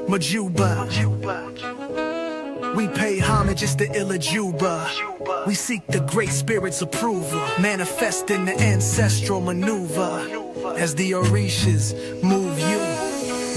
Majuba. We pay homage, it's the Ilajuba. We seek the great spirit's approval, manifesting the ancestral maneuver. As the Orishas move you,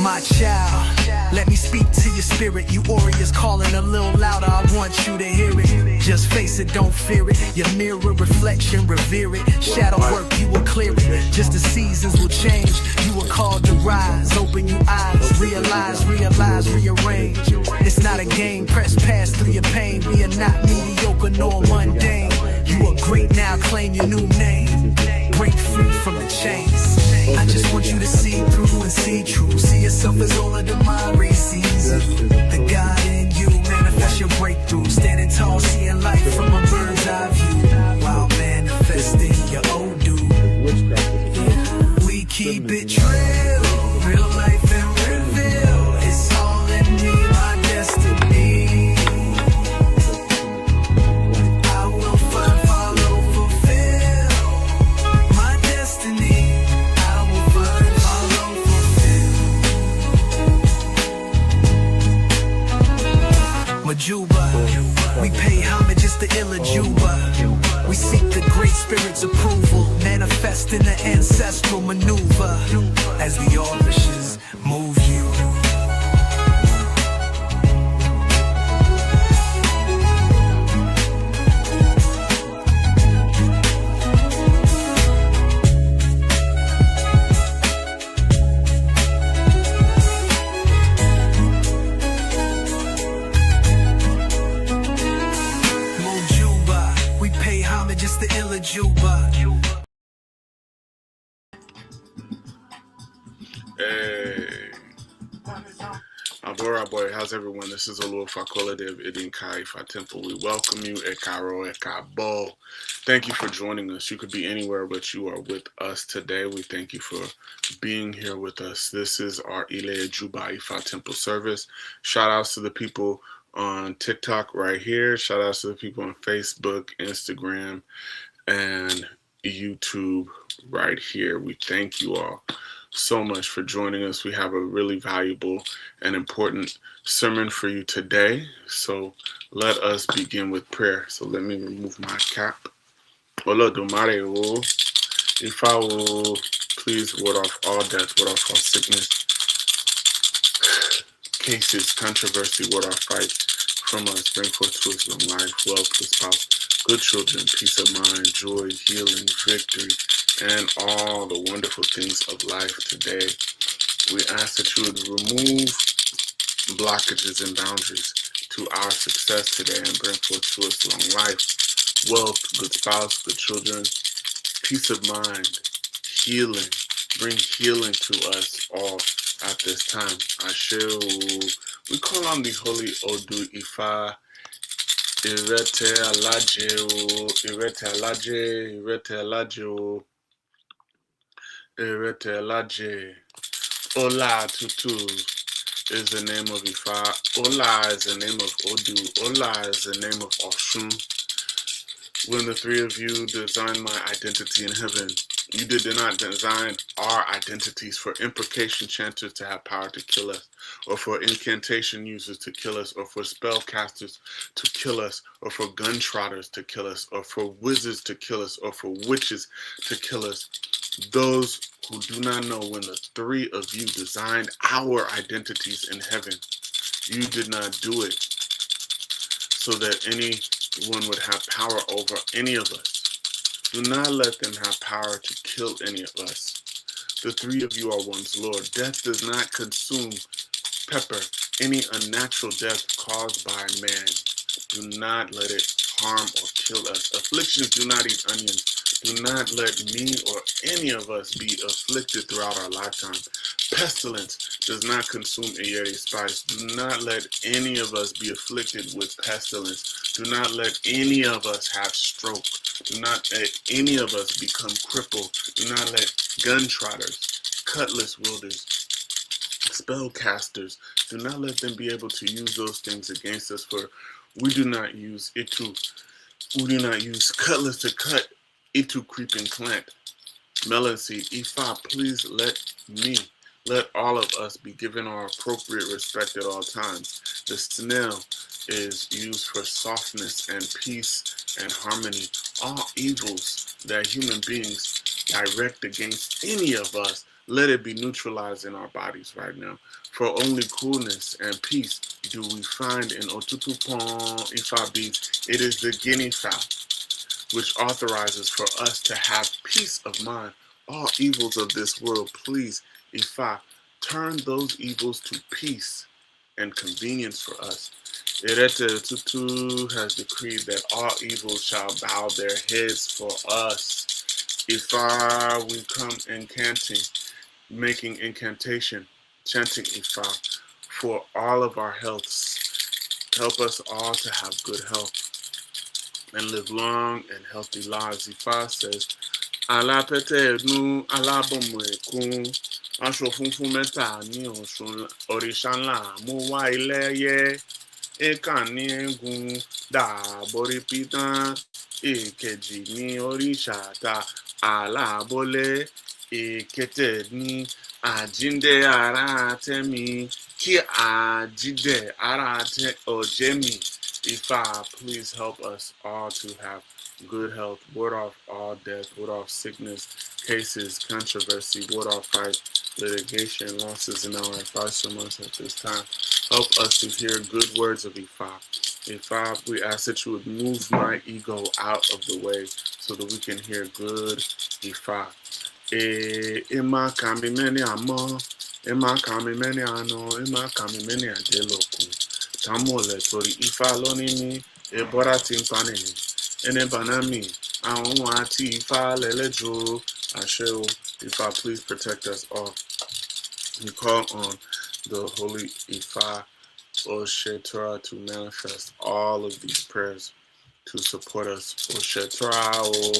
my child, let me speak to your spirit. You warriors calling a little louder, I want you to hear it. Just face it, don't fear it. Your mirror reflection, revere it. Shadow work, you will clear it. Just the seasons will change. You are called to rise. Open your eyes, realize, rearrange. It's not a game, press past through your pain. We are not mediocre nor mundane. You are great now, claim your new name. Break free from the chains. I just want you to see through and see true. See yourself as all of the mind sees you. The God in you, manifest your breakthrough. Standing tall, seeing life from a bird's eye view. While manifesting your Odu. Yeah. We keep it real, real life and reveal. It's all in me, my destiny. I will find, follow, fulfill my destiny. I will find, follow, fulfill. Majuba, we pay homage, it's the Ilajuba. We seek the great spirit's approval, manifesting the ancestral maneuver. As the Orishas move you. Mojuba, we pay homage, it's the Ilajuba. Hey, Abora boy, how's everyone? This is Olu Fakola Dev Idin Kai Ifa Temple. We welcome you, Ekaro Ekabo. Thank you for joining us. You could be anywhere, but you are with us today. We thank you for being here with us. This is our Ile Juba Ifa Temple service. Shout outs to the people on TikTok right here. Shout outs to the people on Facebook, Instagram, and YouTube right here. We thank you all so much for joining us. We have a really valuable and important sermon for you today. So let us begin with prayer. So let me remove my cap. Olodumare, if I will please ward off all death, ward off all sickness, cases, controversy, ward off fight from us, bring forth to us long life, wealth, good spouse, good children, peace of mind, joy, healing, victory, and all the wonderful things of life today. We ask that you would remove blockages and boundaries to our success today and bring forth to us long life, wealth, good spouse, good children, peace of mind, healing. Bring healing to us all at this time. We call on the Holy Odu Ifa. Irete alaje o, irete alaje, irete alaje o, irete alaje. Ola tutu is the name of Ifa. Ola is the name of Odu. Ola is the name of Oshun. When the three of you designed my identity in heaven, you did not design our identities for imprecation chanters to have power to kill us, or for incantation users to kill us, or for spellcasters to kill us, or for gun trotters to kill us, or for wizards to kill us, or for witches to kill us. Those who do not know, when the three of you designed our identities in heaven, you did not do it so that anyone would have power over any of us. Do not let them have power to kill any of us. The three of you are one's Lord. Death does not consume pepper, any unnatural death caused by man. Do not let it harm or kill us. Afflictions do not eat onions. Do not let me or any of us be afflicted throughout our lifetime. Pestilence does not consume a yeti spice. Do not let any of us be afflicted with pestilence. Do not let any of us have stroke. Do not let any of us become crippled. Do not let gun trotters, cutlass wielders, spellcasters, do not let them be able to use those things against us, for we do not use cutlass to cut itu creeping plant. Melon seed, Ifa, please let me Let all of us be given our appropriate respect at all times. The snail is used for softness and peace and harmony. All evils that human beings direct against any of us, let it be neutralized in our bodies right now. For only coolness and peace do we find in Otutupon Ifa beats. It is the guinea fowl which authorizes for us to have peace of mind. All evils of this world, please, Ifa, turn those evils to peace and convenience for us. Irete Tutu has decreed that all evils shall bow their heads for us. Ifa, we come incanting, making incantation, chanting Ifa for all of our healths. Help us all to have good health and live long and healthy lives. Ifa says, Alápẹ̀tẹ̀ ẹ̀dùn alábọ̀mọ̀ ẹ̀kún, aṣọ funfun mẹ́ta ní ọ̀ṣun òrìṣà ńlá mú wá ilé ẹyẹ, ẹ̀ka ní eégún dàbọ̀rí pítán, èkejì ní òrìṣà ta àlàbọ̀lé, èkété ní àjíǹde ara tẹ̀mí, kí àjíǹde ara ọ̀jẹ̀mí. Ifa, please help us all to have good health, ward off all death, ward off sickness, cases, controversy, ward off fight, litigation, losses in our advice from us at this time. Help us to hear good words of Ifa. Ifa, we ask that you would move my ego out of the way so that we can hear good Ifa. Ima kami meni amo, ima kami meni ano, ima kami meni adeloku. Tamole tori Ifa lonini, ebora timpanini. Ene banami, àwọn àti Ifá lẹ́lẹ́jọ́ àṣẹ o. Ifa, please protect us all. We call on the Holy Ifa Oshetora to manifest all of these prayers to support us. Oshetora o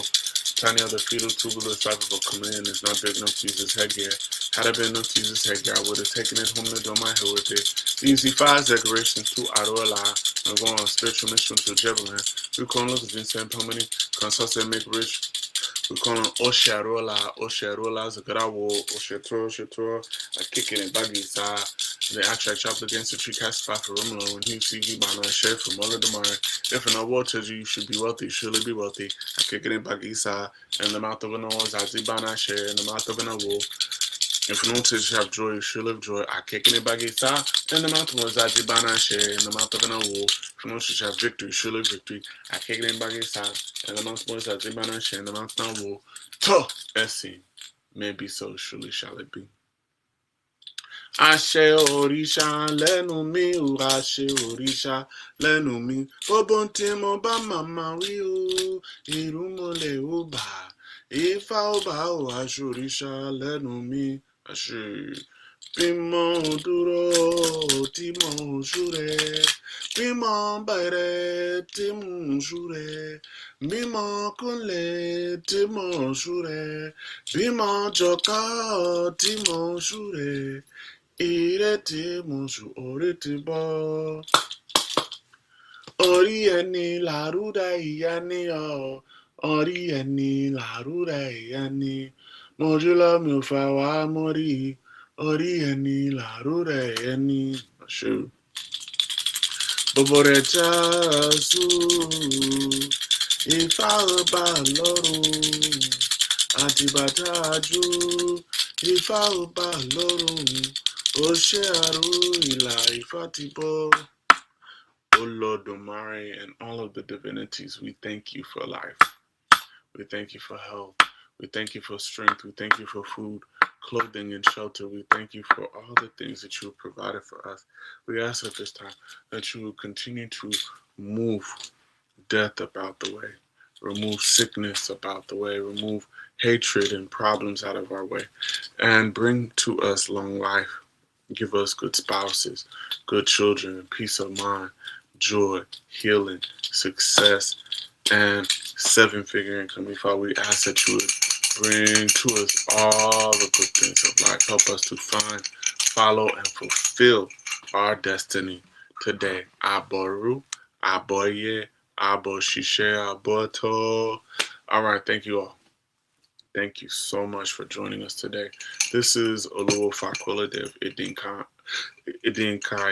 Tanya, the fetal tubular type of a chameleon is not big enough to use his headgear. Had I been enough to use his headgear, I would have taken it home to do my hair with it. These Ifa's decorations to Arola and go on a spiritual mission to Jebelan. We call them Vincent Pomini, consult and make rich. We call them Osharola, Osharola, Zagarawo, Oshetoro, I kick it in baggy side. The attract chopped against the tree cast spot for Romulo when he see you by my share from all of the mine. If an award tells you you should be wealthy, surely be wealthy. I kick it in baggy side, and the mouth of an oz, I see by my share, in the mouth of an award. If no tells you have joy, you should live joy. I kick it in baggy side, and the mouth of an oz, I see by my share, in the mouth of an award. If no tells you have victory, you should live victory. I kick it in baggy side, and the mouth of an oz, I see by my share, in the mouth of an award. Tuh! Essie, maybe so, surely shall it be. Àṣẹ òrìṣà lẹ́nu mi ò àṣẹ òrìṣà lẹ́nu mi. Gbogbo tí mo bá màmá wí o, ìrúmọlẹ̀ ó bà. Ifá ó bà ó àṣẹ òrìṣà lẹ́nu mi. Àṣẹ bí mo dúró tí mo súre, bí mo bẹ̀rẹ̀ tí mo súre, bí mo kúnlẹ̀ tí mo súre, bí mo jókòó tí mo súre. Ìrètí mùsù orí ti bọ́. Orí ẹni làrúdà ìyá ni ọ́. Orí ẹni làrúdà ìyá ni. Mojúlọ mi ò fà wá mórí. Orí ẹni làrúdà ìyá ni. Gbogbo rẹ̀ já sú. Ifá ọba lọ́run. Àtìbàtájú. Ifá ọba lọ́run. Oshearu Ila Ifatibo. O Lord Domare and all of the divinities, we thank you for life. We thank you for health. We thank you for strength. We thank you for food, clothing, and shelter. We thank you for all the things that you have provided for us. We ask at this time that you will continue to move death about the way, remove sickness about the way, remove hatred and problems out of our way, and bring to us long life. Give us good spouses, good children, peace of mind, joy, healing, success, and seven-figure income. Father, we ask that you would bring to us all the good things of life. Help us to find, follow, and fulfill our destiny today. Aboru, Aboye, Aboshishe, Aboto. All right, thank you all. Thank you so much for joining us today. This is Oluwo Fakwaladev Idinkai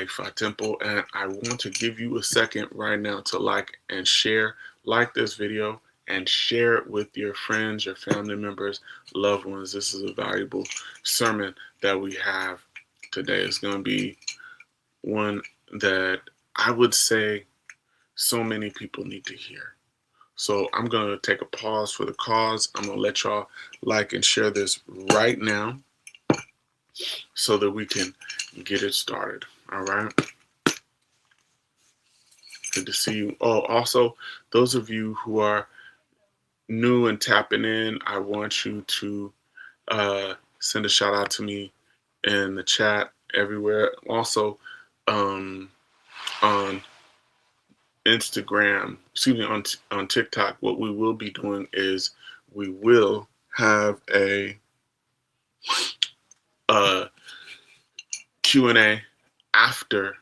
Fatempo, and I want to give you a second right now to like and share. Like this video and share it with your friends, your family members, loved ones. This is a valuable sermon that we have today. It's going to be one that I would say so many people need to hear. So I'm going to take a pause for the cause. I'm going to let y'all like and share this right now so that we can get it started. All right. Good to see you. Oh, also, those of you who are new and tapping in, I want you to send a shout out to me in the chat everywhere. Also, on Instagram, on TikTok, what we will be doing is we will have a Q&A after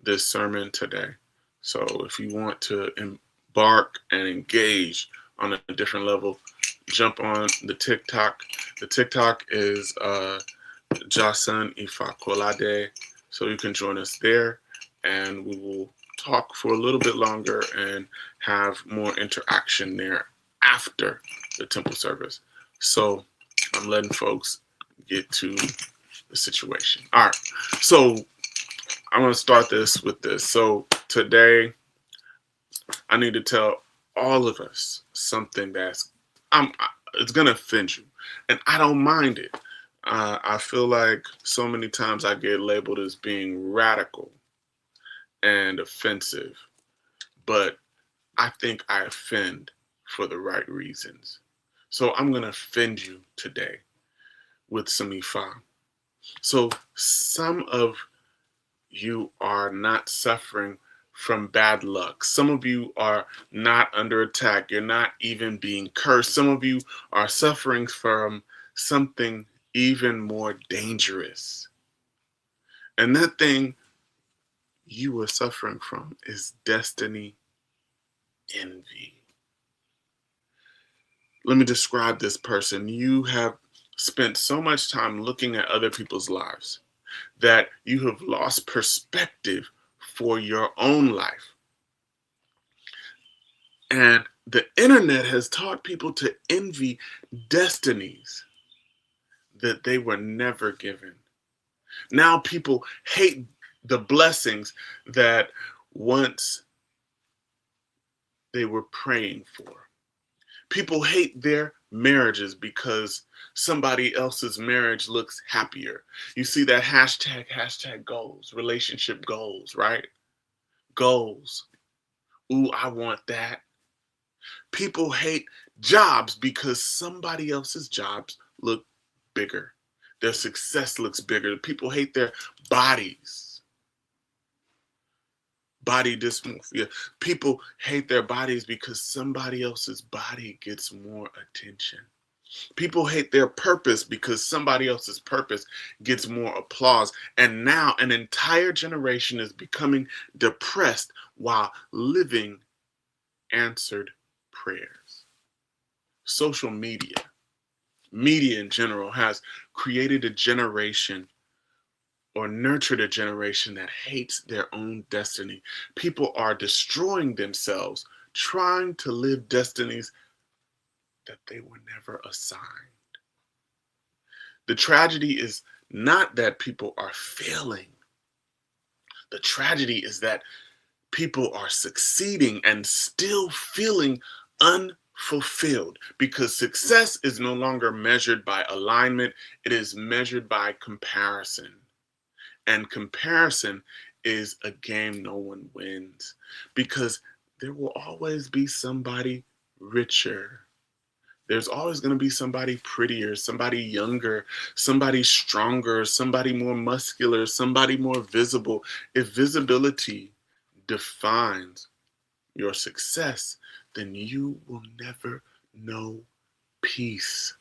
this sermon today. So if you want to embark and engage on a different level, jump on the TikTok. The TikTok is Jason Ifakolade. So you can join us there and we will talk for a little bit longer and have more interaction there after the temple service. So I'm letting folks get to the situation. All right. So I'm going to start this with this. So today I need to tell all of us something that's it's going to offend you, and I don't mind it. I feel like so many times I get labeled as being radical and offensive, but I think I offend for the right reasons. So I'm going to offend you today with some Ifa. So some of you are not suffering from bad luck. Some of you are not under attack. You're not even being cursed. Some of you are suffering from something even more dangerous. And that thing you are suffering from is destiny envy. Let me describe this person. You have spent so much time looking at other people's lives that you have lost perspective for your own life. And the internet has taught people to envy destinies that they were never given. Now people hate the blessings that once they were praying for. People hate their marriages because somebody else's marriage looks happier. You see that hashtag goals, relationship goals, right? Goals. Ooh, I want that. People hate jobs because somebody else's jobs look bigger. Their success looks bigger. People hate their bodies. Body dysmorphia. People hate their bodies because somebody else's body gets more attention. People hate their purpose because somebody else's purpose gets more applause. And now an entire generation is becoming depressed while living answered prayers. Social media in general has created a generation or nurtured a generation that hates their own destiny. People are destroying themselves, trying to live destinies that they were never assigned. The tragedy is not that people are failing. The tragedy is that people are succeeding and still feeling unfulfilled, because success is no longer measured by alignment. It is measured by comparison. And comparison is a game no one wins, because there will always be somebody richer. There's always going to be somebody prettier, somebody younger, somebody stronger, somebody more muscular, somebody more visible. If visibility defines your success, then you will never know peace.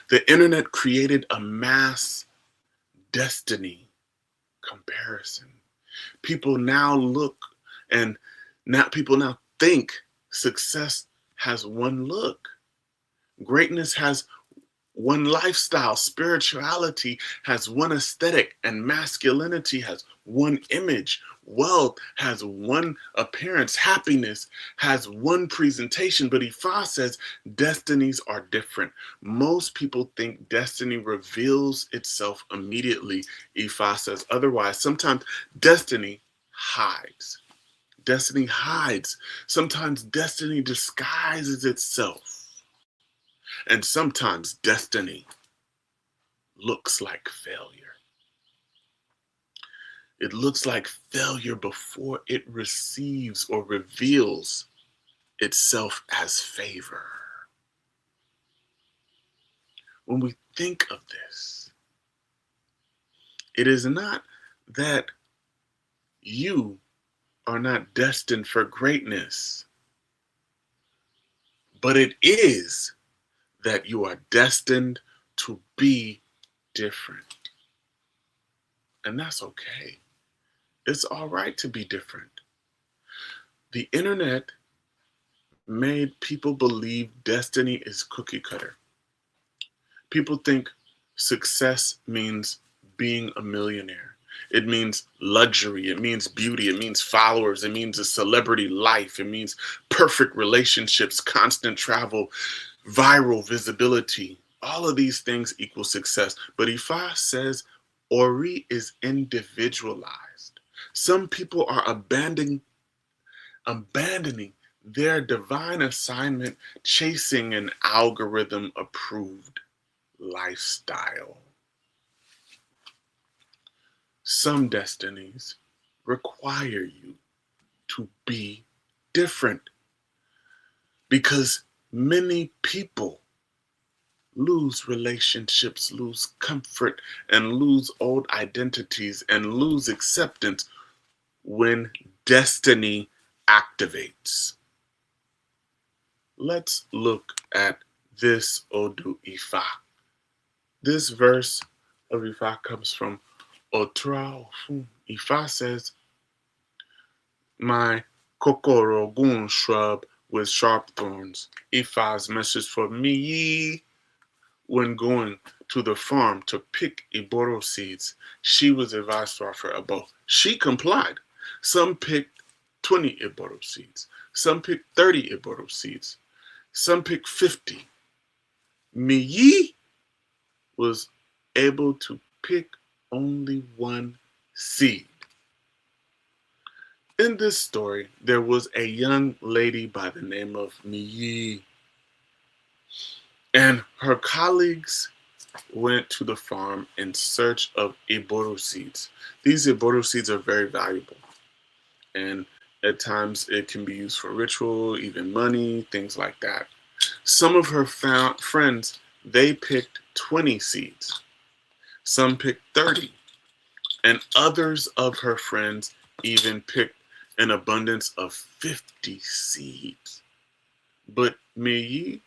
The internet created a mass destiny comparison. People now look and people now think success has one look. Greatness has one lifestyle. Spirituality has one aesthetic, and masculinity has one image. Wealth has one appearance. Happiness has one presentation. But Ifa says destinies are different. Most people think destiny reveals itself immediately. Ifa says otherwise. Sometimes destiny hides. Destiny hides. Sometimes destiny disguises itself. And sometimes destiny looks like failure. It looks like failure before it receives or reveals itself as favor. When we think of this, it is not that you are not destined for greatness, but it is that you are destined to be different. And that's okay. It's all right to be different. The internet made people believe destiny is cookie cutter. People think success means being a millionaire. It means luxury. It means beauty. It means followers. It means a celebrity life. It means perfect relationships, constant travel, viral visibility. All of these things equal success. But Ifa says Ori is individualized. Some people are abandoning their divine assignment, chasing an algorithm approved lifestyle. Some destinies require you to be different because many people lose relationships, lose comfort, and lose old identities and lose acceptance when destiny activates. Let's look at this Odu Ifa. This verse of Ifa comes from Otra Ofun. Ifa says, my kokoro gun shrub with sharp thorns. Ifa's message for me when going to the farm to pick Iboro seeds. She was advised to offer a bow. She complied. Some picked 20 Iboro seeds. Some picked 30 Iboro seeds. Some picked 50. Miyi was able to pick only one seed. In this story, there was a young lady by the name of Miyi, and her colleagues went to the farm in search of Iboro seeds. These Iboro seeds are very valuable, and at times it can be used for ritual, even money, things like that. Some of her friends, they picked 20 seeds. Some picked 30. And others of her friends even picked an abundance of 50 seeds. But Miyi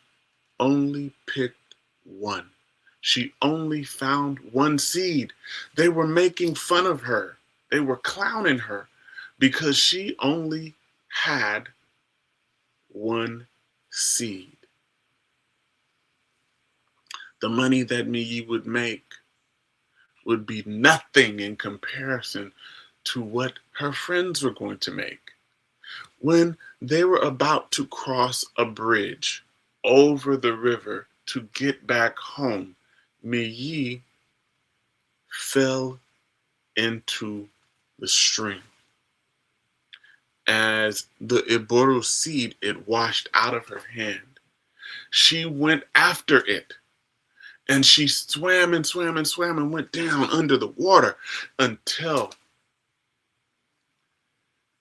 only picked one. She only found one seed. They were making fun of her. They were clowning her because she only had one seed. The money that Miyi would make would be nothing in comparison to what her friends were going to make. When they were about to cross a bridge over the river to get back home, Miyi fell into the stream. As the Iboro seed, it washed out of her hand. She went after it. And she swam and swam and swam and went down under the water until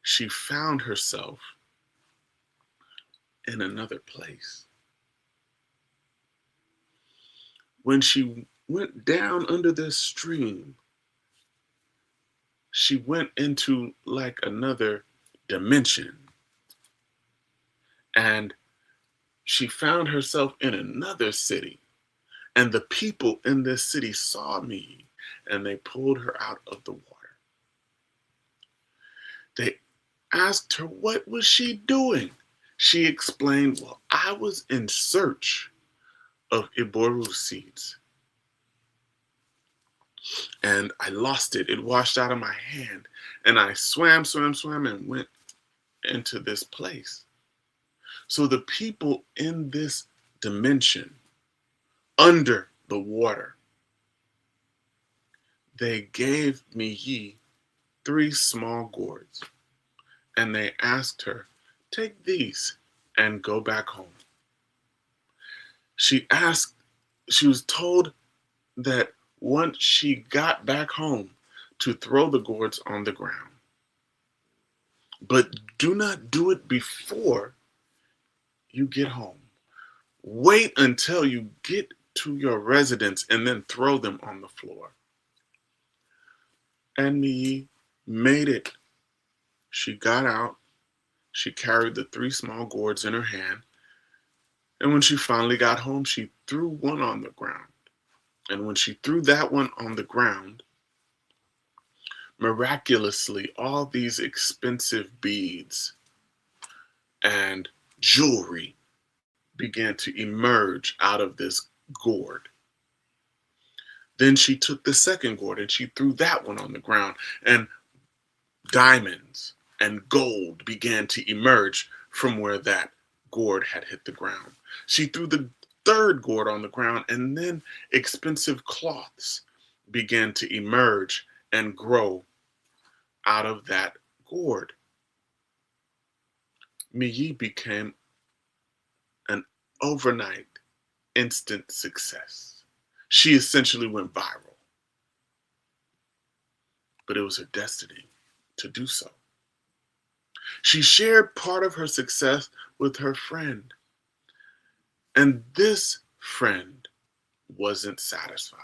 she found herself in another place. When she went down under this stream, she went into like another dimension. And she found herself in another city. And the people in this city saw me, and they pulled her out of the water. They asked her, what was she doing? She explained, well, I was in search of Iboru seeds. And I lost it. It washed out of my hand. And I swam, and went into this place. So the people in this dimension, under the water, they gave Miyi 3 small gourds. And they asked her, take these and go back home. She was told that once she got back home to throw the gourds on the ground. But do not do it before you get home. Wait until you get to your residence and then throw them on the floor. And Miyi made it. She got out. She carried the 3 small gourds in her hand. And when she finally got home, she threw one on the ground. And when she threw that one on the ground, miraculously, all these expensive beads and jewelry began to emerge out of this gourd. Then she took the second gourd and she threw that one on the ground, and diamonds and gold began to emerge from where that gourd had hit the ground. She threw the third gourd on the ground, and then expensive cloths began to emerge and grow out of that gourd. Miyi became an overnight instant success. She essentially went viral. But it was her destiny to do so. She shared part of her success with her friend. And this friend wasn't satisfied.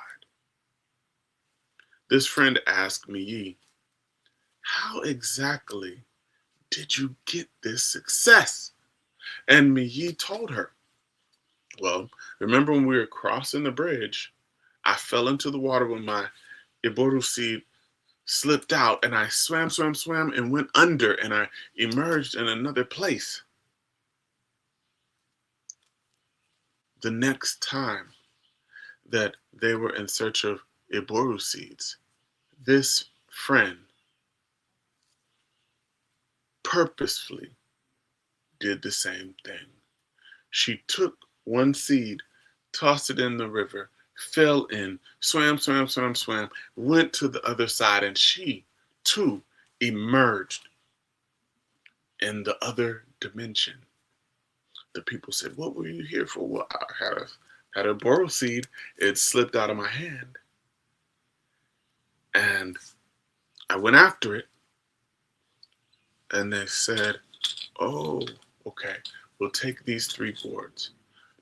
This friend asked Miyi, how exactly did you get this success? And Miyi told her, well, remember when we were crossing the bridge, I fell into the water when my Iboru seed slipped out, and I swam and went under, and I emerged in another place. The next time that they were in search of Iboru seeds, this friend purposefully did the same thing. She took one seed, tossed it in the river, fell in, swam, went to the other side, and she too emerged in the other dimension. The people said, what were you here for? Well, I had a Iboru seed. It slipped out of my hand. And I went after it. And they said, oh, okay, we'll take these 3 gourds.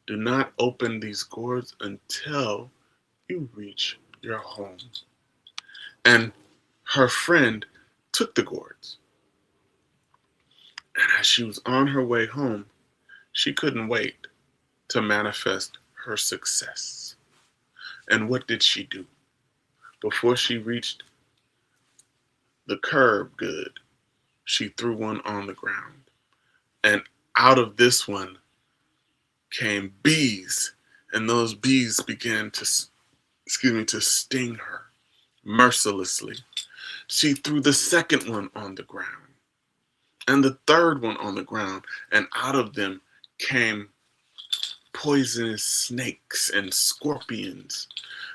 Do not open these gourds until you reach your home. And her friend took the gourds. And as she was on her way home, she couldn't wait to manifest her success. And what did she do? Before she reached the curb good, she threw one on the ground. And out of this one came bees. And those bees began to sting her mercilessly. She threw the second one on the ground. And the third one on the ground. And out of them came poisonous snakes and scorpions,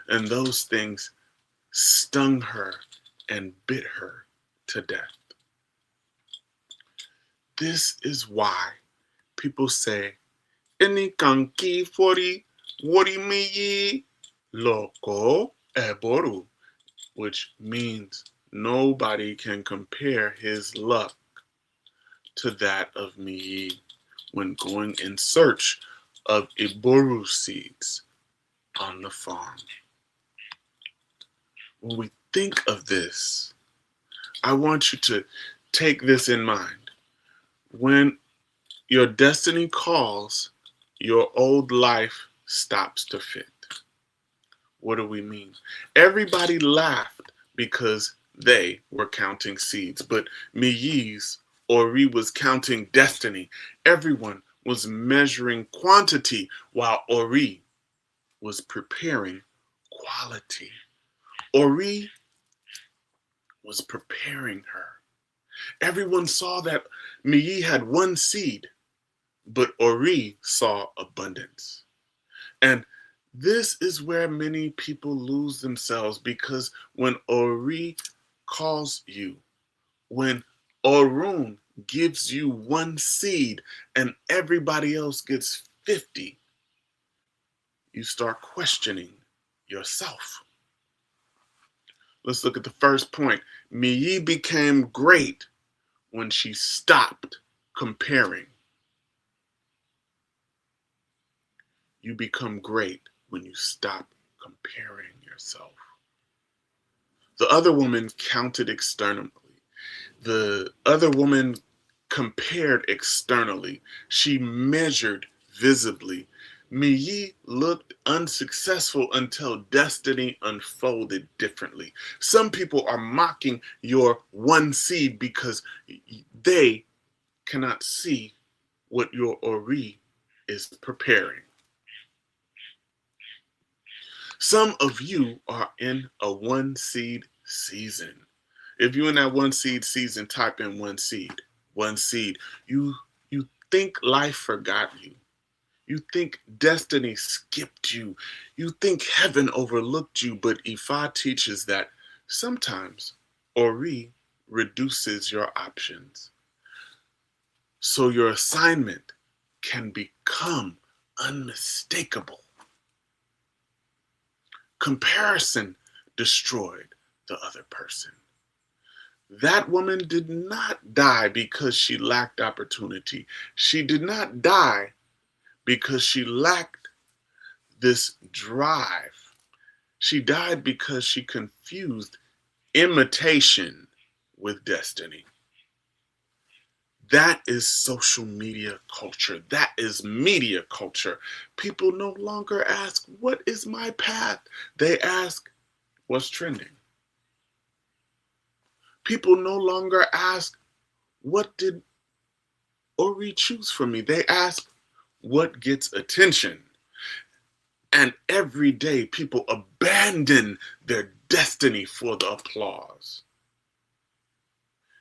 and those things stung her and bit her to death. This is why people say, "Any kanki fori wori miyi loko eboru," which means nobody can compare his luck to that of Miyi when going in search of Iboru seeds on the farm. When we think of this, I want you to take this in mind. When your destiny calls, your old life stops to fit. What do we mean? Everybody laughed because they were counting seeds, but Miyi's Ori was counting destiny. Everyone was measuring quantity while Ori was preparing quality. Ori was preparing her. Everyone saw that Miyi had one seed, but Ori saw abundance. And this is where many people lose themselves, because when Ori calls you, when Orun gives you one seed and everybody else gets 50, you start questioning yourself. Let's look at the first point. Miyi became great when she stopped comparing. You become great when you stop comparing yourself. The other woman counted externally. The other woman compared externally. She measured visibly. Miyi looked unsuccessful until destiny unfolded differently. Some people are mocking your one seed because they cannot see what your Ori is preparing. Some of you are in a one seed season. If you're in that one seed season, type in one seed. One seed. You think life forgot you. You think destiny skipped you. You think heaven overlooked you. But Ifa teaches that sometimes Ori reduces your options, so your assignment can become unmistakable. Comparison destroyed the other person. That woman did not die because she lacked opportunity. She did not die because she lacked this drive. She died because she confused imitation with destiny. That is social media culture. That is media culture. People no longer ask, what is my path? They ask, what's trending? People no longer ask, what did Ori choose for me? They ask, what gets attention? And every day people abandon their destiny for the applause.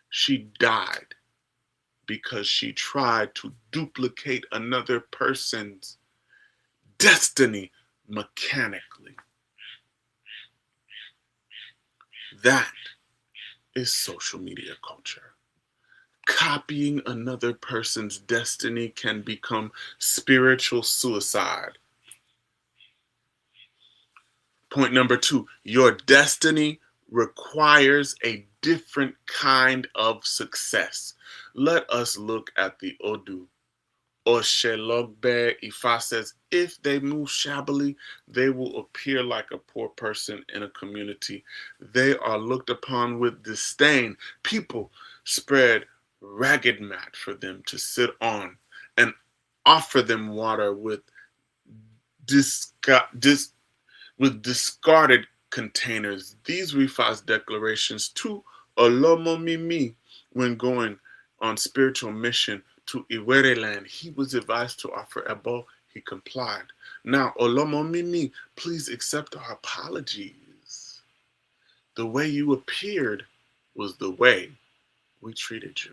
She died because she tried to duplicate another person's destiny mechanically. That is social media culture. Copying another person's destiny can become spiritual suicide. Point number 2, your destiny requires a different kind of success. Let us look at the Odu. Oshelogbe Ifa says, if they move shabbily, they will appear like a poor person in a community. They are looked upon with disdain. People spread ragged mat for them to sit on and offer them water with discarded containers. These Rifa's declarations to Olomo Mimi when going on spiritual mission to Iwere land. He was advised to offer Ebo. He complied. Now, Olomo Mimi, please accept our apologies. The way you appeared was the way we treated you.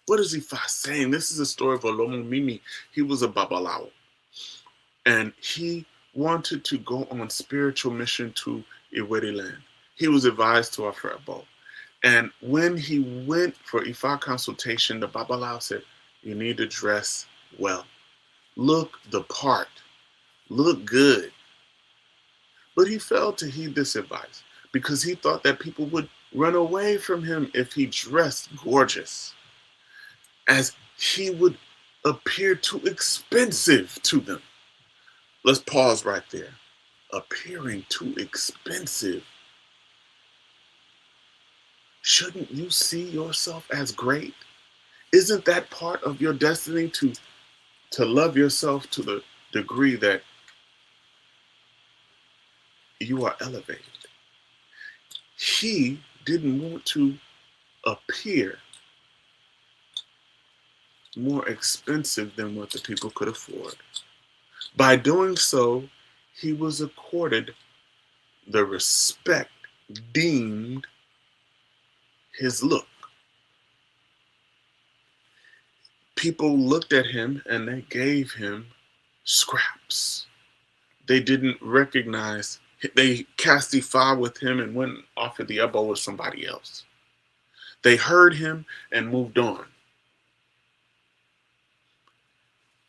What is Ifa saying? This is a story of Olomo Mimi. He was a Babalawo. And he wanted to go on spiritual mission to Iwere land. He was advised to offer Ebo. And when he went for Ifa consultation, the Babalawo said, you need to dress well. Look the part. Look good. But he failed to heed this advice because he thought that people would run away from him if he dressed gorgeous, as he would appear too expensive to them. Let's pause right there. Appearing too expensive. Shouldn't you see yourself as great? Isn't that part of your destiny to love yourself to the degree that you are elevated? He didn't want to appear more expensive than what the people could afford. By doing so, he was accorded the respect deemed his look. People looked at him and they gave him scraps. They didn't recognize, they cast Ifa with him and went and offered the elbow with somebody else. They heard him and moved on.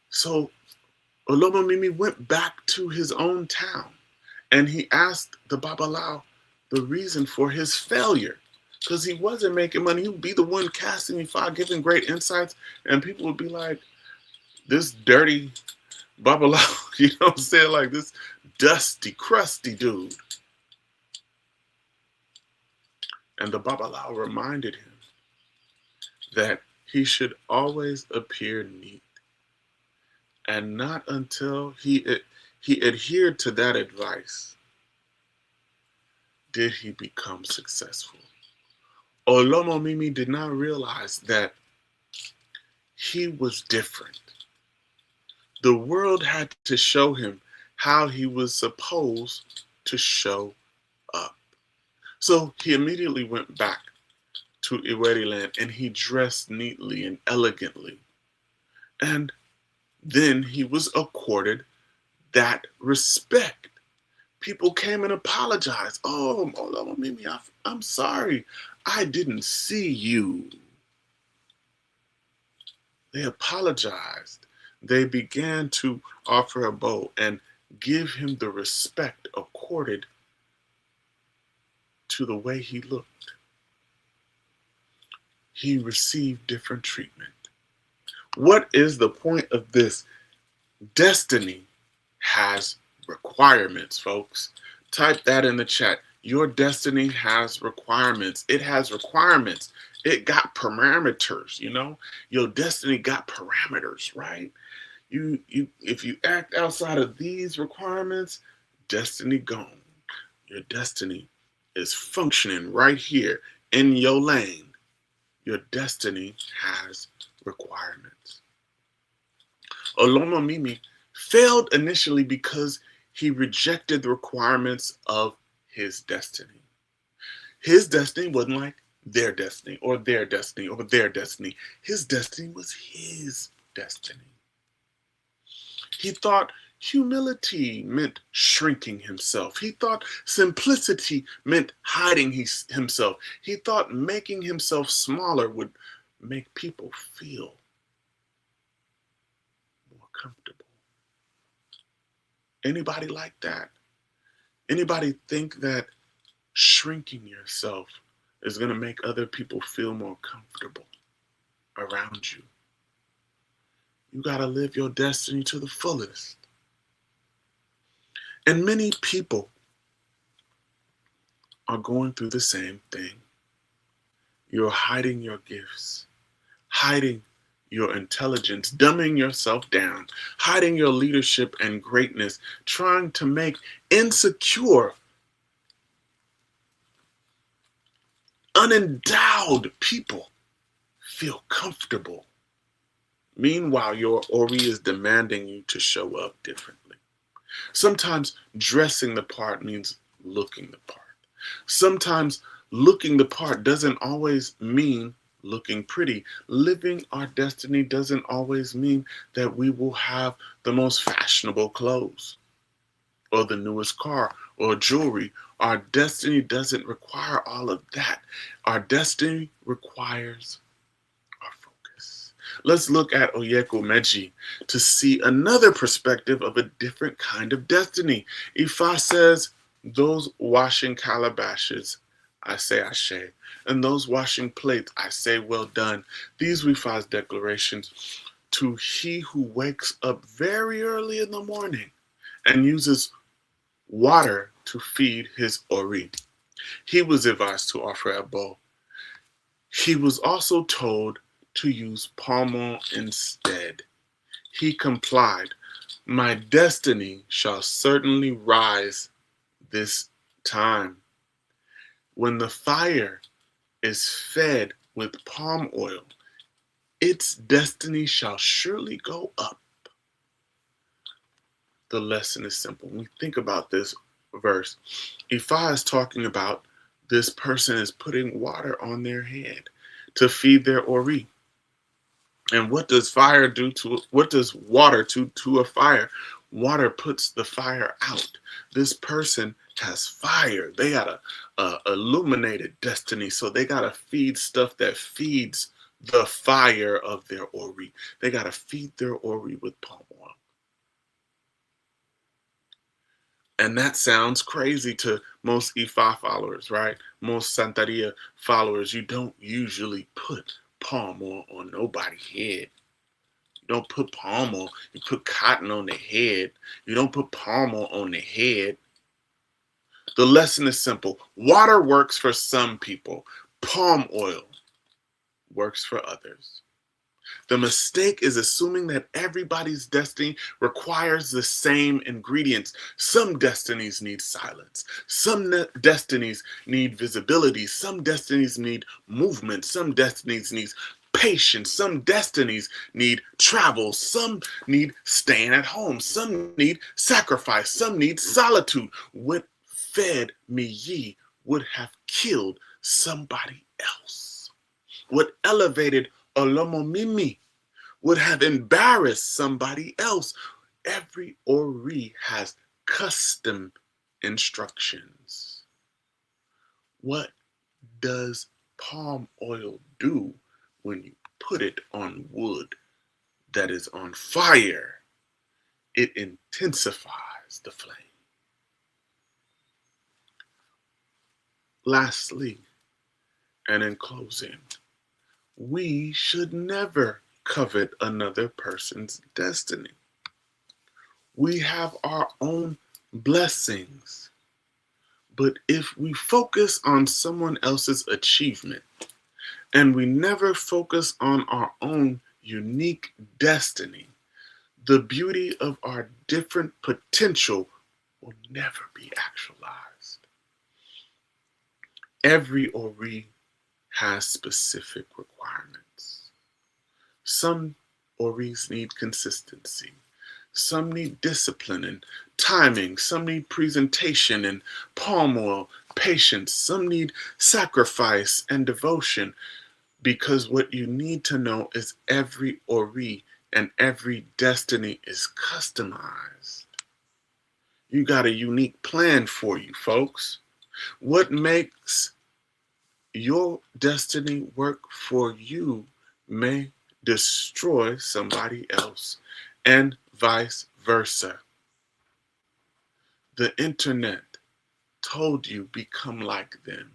So Olomomimi went back to his own town and he asked the Babalawo the reason for his failure. Because he wasn't making money. He would be the one casting Ifa, giving great insights, and people would be like, this dirty Babalawo, you know what I'm saying? Like this dusty, crusty dude. And the Babalawo reminded him that he should always appear neat. And not until he adhered to that advice did he become successful. Olomomimi did not realize that he was different. The world had to show him how he was supposed to show up. So he immediately went back to Iweriland and he dressed neatly and elegantly. And then he was accorded that respect. People came and apologized. Oh, Olomomimi, I'm sorry. I didn't see you. They apologized. They began to offer a bow and give him the respect accorded to the way he looked. He received different treatment. What is the point of this? Destiny has requirements, folks. Type that in the chat. Your destiny has requirements. It has requirements. It got parameters, you know? Your destiny got parameters, right? If you act outside of these requirements, destiny gone. Your destiny is functioning right here in your lane. Your destiny has requirements. Olomomimi failed initially because he rejected the requirements of his destiny. His destiny wasn't like their destiny or their destiny or their destiny. His destiny was his destiny. He thought humility meant shrinking himself. He thought simplicity meant hiding himself. He thought making himself smaller would make people feel more comfortable. Anybody like that? Anybody think that shrinking yourself is going to make other people feel more comfortable around you? You got to live your destiny to the fullest. And many people are going through the same thing. You're hiding your gifts, hiding your intelligence, dumbing yourself down, hiding your leadership and greatness, trying to make insecure, unendowed people feel comfortable. Meanwhile, your Ori is demanding you to show up differently. Sometimes dressing the part means looking the part. Sometimes looking the part doesn't always mean looking pretty. Living our destiny doesn't always mean that we will have the most fashionable clothes or the newest car or jewelry. Our destiny doesn't require all of that. Our destiny requires our focus. Let's look at Oyeko Meji to see another perspective of a different kind of destiny. Ifa says, those washing calabashes, I say ashe, and those washing plates, I say well done. These we Ifa's declarations to he who wakes up very early in the morning and uses water to feed his Ori. He was advised to offer a bow. He was also told to use pommel instead. He complied. My destiny shall certainly rise this time. When the fire is fed with palm oil, its destiny shall surely go up. The lesson is simple. When we think about this verse, Ifa is talking about this person is putting water on their head to feed their Ori. And what does fire do to what does water to a fire? Water puts the fire out. This person has fire. They got a illuminated destiny. So they gotta feed stuff that feeds the fire of their Ori. They gotta feed their Ori with palm oil. And that sounds crazy to most Ifa followers, right? Most Santeria followers. You don't usually put palm oil on nobody's head. You don't put palm oil. You put cotton on the head. You don't put palm oil on the head. The lesson is simple. Water works for some people. Palm oil works for others. The mistake is assuming that everybody's destiny requires the same ingredients. Some destinies need silence. Some destinies need visibility. Some destinies need movement. Some destinies need patience. Some destinies need travel. Some need staying at home. Some need sacrifice. Some need solitude. What fed me ye would have killed somebody else. What elevated Olomomimi would have embarrassed somebody else. Every Ori has custom instructions. What does palm oil do when you put it on wood that is on fire? It intensifies the flame. Lastly, and in closing, we should never covet another person's destiny. We have our own blessings. But if we focus on someone else's achievement and we never focus on our own unique destiny, the beauty of our different potential will never be actualized. Every Ori has specific requirements. Some Oris need consistency. Some need discipline and timing. Some need presentation and palm oil, patience. Some need sacrifice and devotion. Because what you need to know is every Ori and every destiny is customized. You got a unique plan for you, folks. What makes your destiny work for you may destroy somebody else, and vice versa. The internet told you become like them.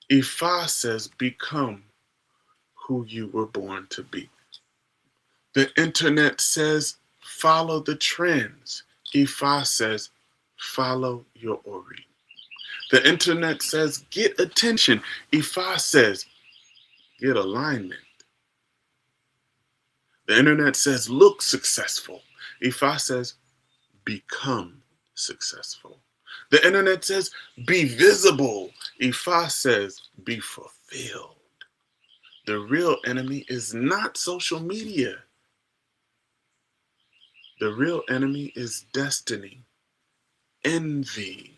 Ifa says become who you were born to be. The internet says follow the trends. Ifa says follow your Ori. The internet says get attention. Ifa says get alignment. The internet says look successful. Ifa says become successful. The internet says be visible. Ifa says be fulfilled. The real enemy is not social media. The real enemy is destiny, envy.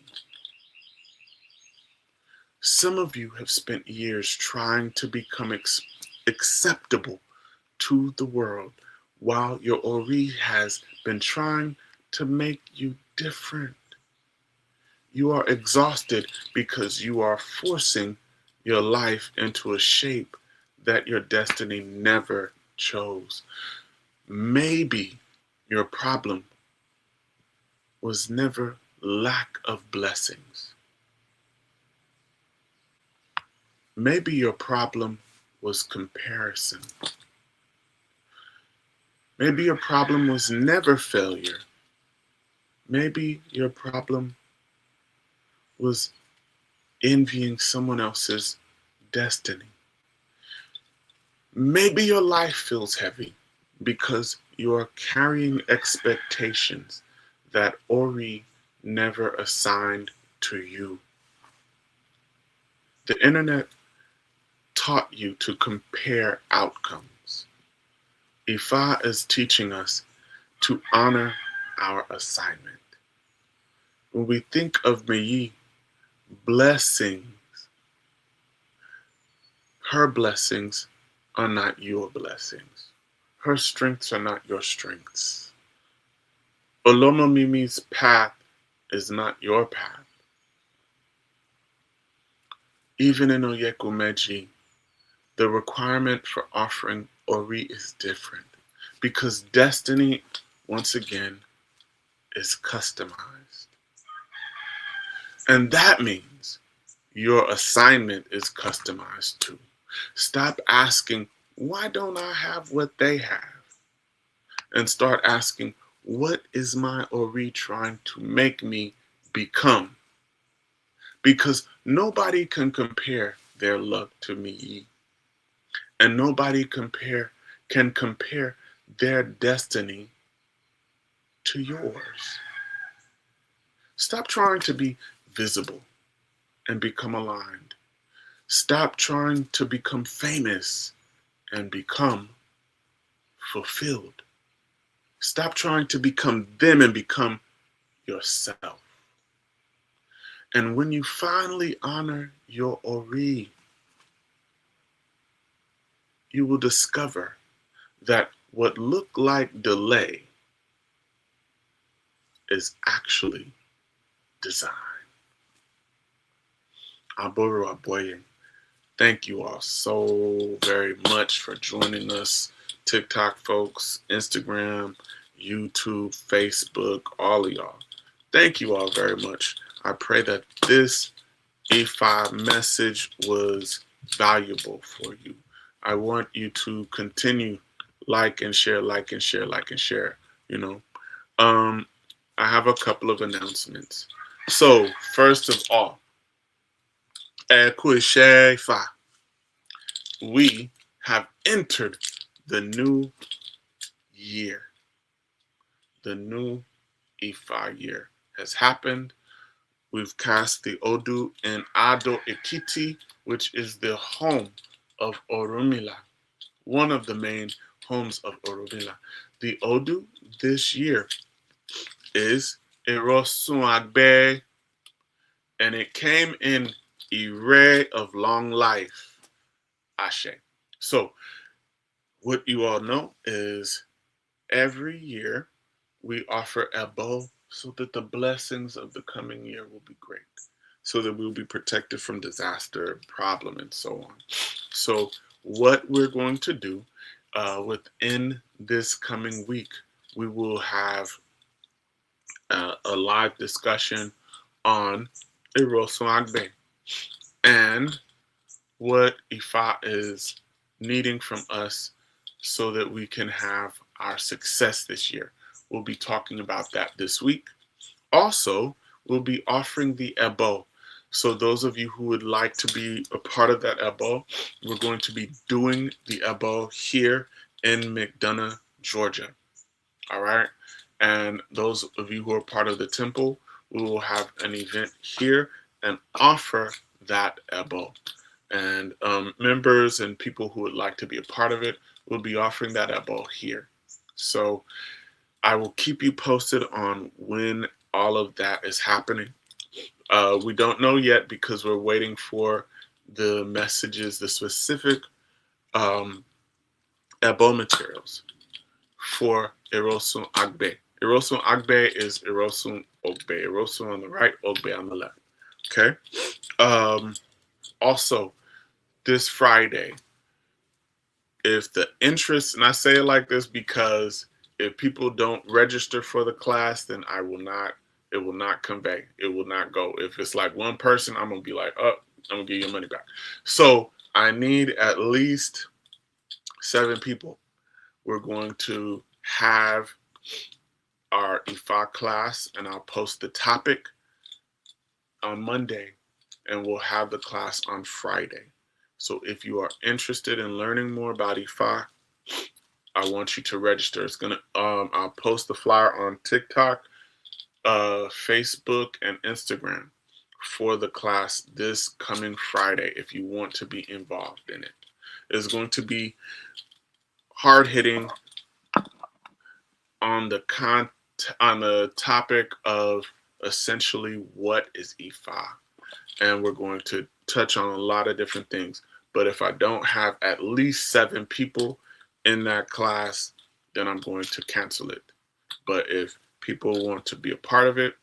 Some of you have spent years trying to become acceptable to the world, while your Ori has been trying to make you different. You are exhausted because you are forcing your life into a shape that your destiny never chose. Maybe your problem was never lack of blessings. Maybe your problem was comparison. Maybe your problem was never failure. Maybe your problem was envying someone else's destiny. Maybe your life feels heavy because you are carrying expectations that Ori never assigned to you. The internet taught you to compare outcomes. Ifa is teaching us to honor our assignment. When we think of Meyi, blessings, her blessings are not your blessings. Her strengths are not your strengths. Olomomimi's path is not your path. Even in Oyekumeji, the requirement for offering Ori is different because destiny, once again, is customized. And that means your assignment is customized too. Stop asking, why don't I have what they have? And start asking, what is my Ori trying to make me become? Because nobody can compare their luck to me. And nobody can compare their destiny to yours. Stop trying to be visible and become aligned. Stop trying to become famous and become fulfilled. Stop trying to become them and become yourself. And when you finally honor your Ori, you will discover that what looked like delay is actually design. Aboru Aboye, thank you all so very much for joining us. TikTok folks, Instagram, YouTube, Facebook, all of y'all. Thank you all very much. I pray that this E5 message was valuable for you. I want you to continue like and share, like and share, like and share, you know. I have a couple of announcements. So, first of all, we have entered the new year. The new Ifa year has happened. We've cast the Odu in Ado Ekiti, which is the home of Orunmila, one of the main homes of Orunmila. The Odu this year is Erosun Agbe, and it came in Ire of long life, Ashe. So, what you all know is every year we offer Ebo so that the blessings of the coming year will be great, so that we'll be protected from disaster, problem, and so on. So, what we're going to do within this coming week, we will have a live discussion on Erosun Agbe and what Ifa is needing from us so that we can have our success this year. We'll be talking about that this week. Also, we'll be offering the Ebo. So those of you who would like to be a part of that Ebo, we're going to be doing the Ebo here in McDonough, Georgia. All right. And those of you who are part of the temple, we will have an event here and offer that Ebo. And members and people who would like to be a part of it will be offering that Ebo here. So I will keep you posted on when all of that is happening. We don't know yet because we're waiting for the messages, the specific Ebo materials for Erosun Agbe. Erosun Agbe is Erosun Ogbe. Erosun on the right, Ogbe on the left. Okay? Also, this Friday, if the interest, and I say it like this because if people don't register for the class, then it will not convey. It will not go. If it's like one person, I'm going to be like, oh, I'm going to give you your money back. So I need at least 7 people. We're going to have our Ifa class, and I'll post the topic on Monday, and we'll have the class on Friday. So if you are interested in learning more about Ifa, I want you to register. It's gonna I'll post the flyer on TikTok, Facebook, and Instagram for the class this coming Friday if you want to be involved in it. It's going to be hard hitting on the on the topic of essentially what is Ifa, and we're going to touch on a lot of different things. But if I don't have at least 7 people in that class, then I'm going to cancel it. But if people want to be a part of it,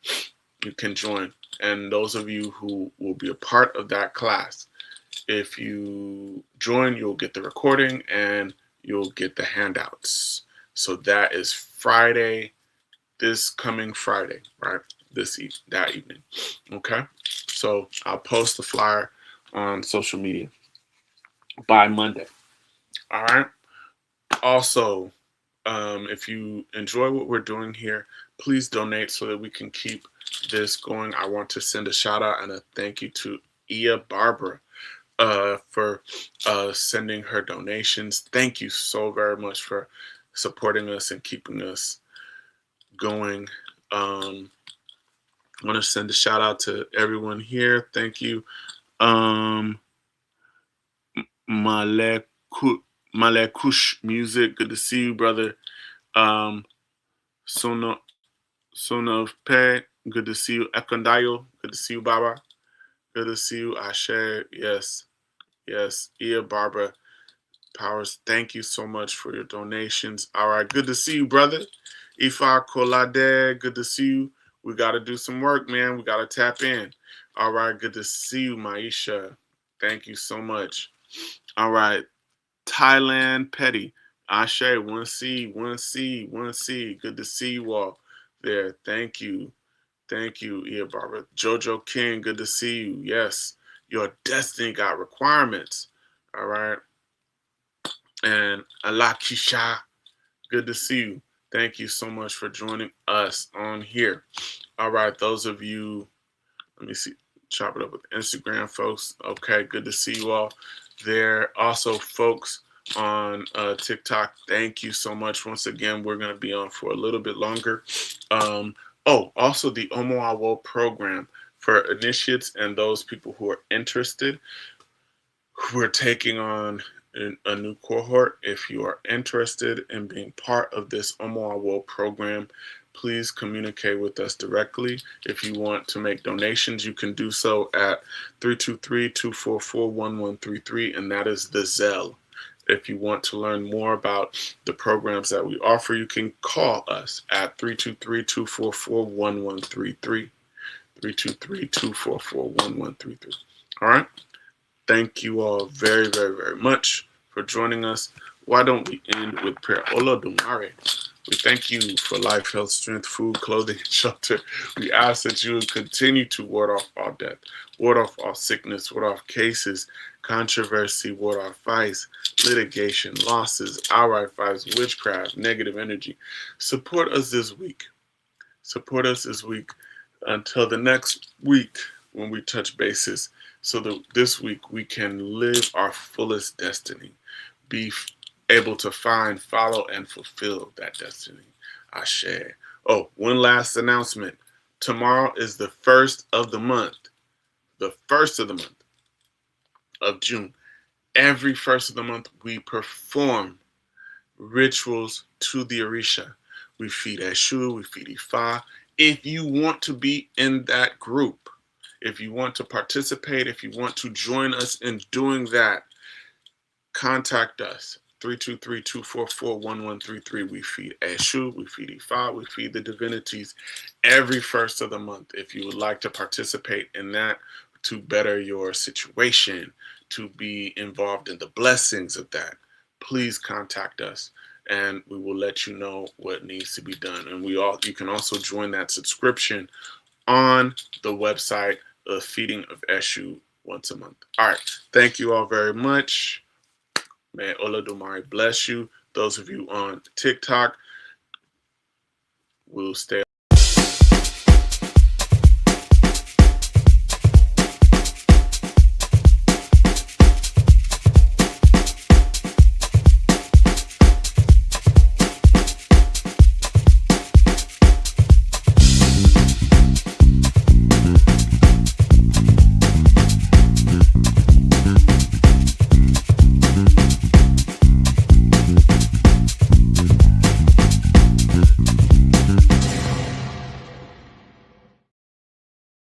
you can join. And those of you who will be a part of that class, if you join, you'll get the recording and you'll get the handouts. So that is Friday, this coming Friday, right? That evening. Okay. So I'll post the flyer on social media by Monday. All right. Also, if you enjoy what we're doing here, please donate so that we can keep this going. I want to send a shout out and a thank you to Ia Barbara for sending her donations. Thank you so very much for supporting us and keeping us going. I want to send a shout out to everyone here. Thank you. Malekush Music, good to see you, brother. Son of Pe, good to see you. Ekondayo, good to see you, Baba. Good to see you. Ashe, yes. Ia Barbara Powers, thank you so much for your donations. All right, good to see you, brother. Ifa Kolade, good to see you. We got to do some work, man. We got to tap in. All right, good to see you, Maisha. Thank you so much. All right, Thailand Petty. Ashe, 1C. Good to see you all there. Thank you. Ia Barbara. Jojo King, good to see you. Yes, your destiny got requirements. All right. And Alakisha, good to see you. Thank you so much for joining us on here. All right, those of you, let me see, chop it up with Instagram folks. Okay, good to see you all there. Also, folks on TikTok, thank you so much. Once again, we're going to be on for a little bit longer. Also the Omoawo program for initiates and those people who are interested. We're taking on a new cohort. If you are interested in being part of this Omoawo program, please communicate with us directly. If you want to make donations, you can do so at 323-244-1133, and that is the Zelle. If you want to learn more about the programs that we offer, you can call us at 323-244-1133. 323-244-1133. All right? Thank you all very, very, very much for joining us. Why don't we end with prayer? Olodumare, we thank you for life, health, strength, food, clothing, and shelter. We ask that you would continue to ward off all death, ward off all sickness, ward off cases, controversy, ward off fights, litigation, losses, outright fights, witchcraft, negative energy. Support us this week. Support us this week until the next week when we touch bases, so that this week we can live our fullest destiny, be able to find, follow, and fulfill that destiny. Ashe. Oh, one last announcement. Tomorrow is the first of the month. The first of the month of June. Every first of the month, we perform rituals to the Orisha. We feed Eshu, we feed Ifa. If you want to be in that group, if you want to participate, if you want to join us in doing that, contact us. 323-244-1133. We feed Eshu, we feed Ifa, we feed the divinities every first of the month. If you would like to participate in that to better your situation, to be involved in the blessings of that, please contact us and we will let you know what needs to be done. And you can also join that subscription on the website of Feeding of Eshu once a month. All right. Thank you all very much. May Olodumare bless you. Those of you on TikTok, we'll stay